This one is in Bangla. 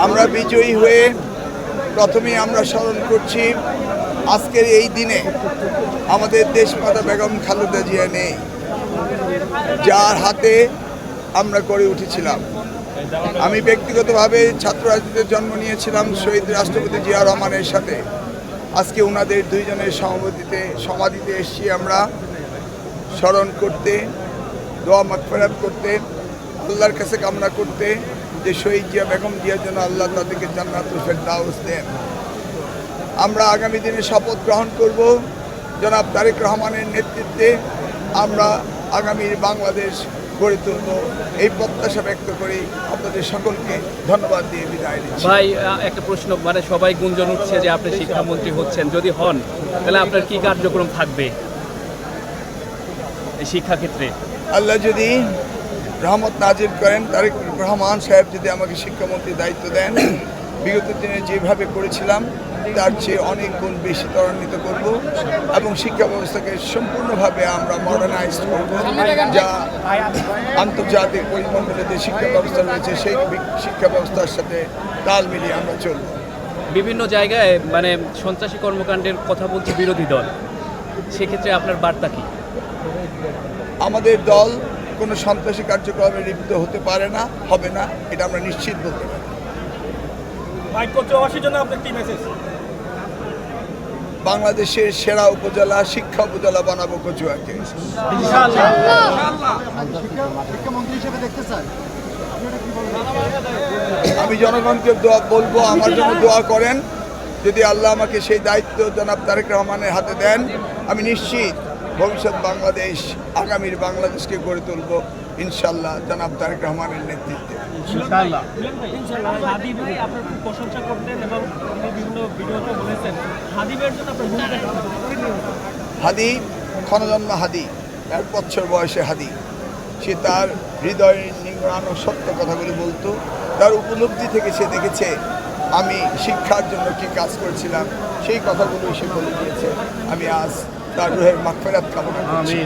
আমরা বিজয়ী হয়ে প্রথমেই আমরা স্মরণ করছি আজকের এই দিনে আমাদের দেশমাতা বেগম খালেদা জিয়া নেই, যার হাতে আমরা গড়ে উঠেছিলাম। আমি ব্যক্তিগতভাবে ছাত্র রাজনীতিতে জন্ম নিয়েছিলাম শহীদ রাষ্ট্রপতি জিয়া রহমানের সাথে। আজকে ওনাদের দুইজনের সমাধিতে এসেছি আমরা স্মরণ করতে, দোয়া মাগফিরাত করতে, আল্লাহর কাছে কামনা করতে যে শহীদ জিয়া বেগম জিয়ার জন্য আল্লাহ তাদেরকে জান্নাতুল ফেরদাউস দেন। আমরা আগামী দিনে শপথ গ্রহণ করব জনাব তারেক রহমানের নেতৃত্বে আমরা আগামীর বাংলাদেশ গড়ে তুলব, এই প্রত্যাশা ব্যক্ত করি। আপনাদের সকলকে ধন্যবাদ দিয়ে বিদায় নিচ্ছি। ভাই, একটা প্রশ্ন, মানে সবাই গুঞ্জন উঠছে যে আপনি শিক্ষামন্ত্রী হচ্ছেন, যদি হন তাহলে আপনার কি কার্যক্রম থাকবে এই শিক্ষাক্ষেত্রে? আল্লাহ যদি রহমত নাজিল করেন, তারেক রহমান সাহেব যদি আমাকে শিক্ষামন্ত্রীর দায়িত্ব দেন, বিগত দিনে যেভাবে করেছিলাম তার চেয়ে অনেক গুণ বেশি ত্বরান্বিত করব এবং শিক্ষা ব্যবস্থাকে সম্পূর্ণভাবে আমরা মডার্নাইজ করব, যা আন্তর্জাতিক পরিমণ্ডলে যে শিক্ষা ব্যবস্থা রয়েছে সেই শিক্ষা ব্যবস্থার সাথে তাল মিলিয়ে আমরা চলব। বিভিন্ন জায়গায় মানে সন্ত্রাসী কর্মকাণ্ডের কথা বলছে বিরোধী দল, সেক্ষেত্রে আপনার বার্তা কি? আমাদের দল কোনো সন্ত্রাসী কার্যক্রমে লিপ্ত হতে পারে না, হবে না, এটা আমরা নিশ্চিত বলতে পারি। বাংলাদেশের সেরা উপজেলা, শিক্ষা উপজেলা বানাবো কচুয়াকে। আমি জনগণকে বলবো আমার জন্য দোয়া করেন। যদি আল্লাহ আমাকে সেই দায়িত্ব জনাব তারেক রহমানের হাতে দেন, আমি নিশ্চিত ভবিষ্যৎ বাংলাদেশ, আগামীর বাংলাদেশকে গড়ে তুলব ইনশাল্লাহ জনাব তারেক রহমানের নেতৃত্বে। হাদি ক্ষণজন্ম হাদি, 1 বছর বয়সে হাদি, সে তার হৃদয়ের নিংড়ানো সত্য কথাগুলি বলতো। তার উপলব্ধি থেকে সে দেখেছে আমি শিক্ষার জন্য কি কাজ করেছিলাম, সেই কথাগুলো সে বলে দিয়েছে। আমি আজ তার রুহের মাগফিরাত কামনা করছি।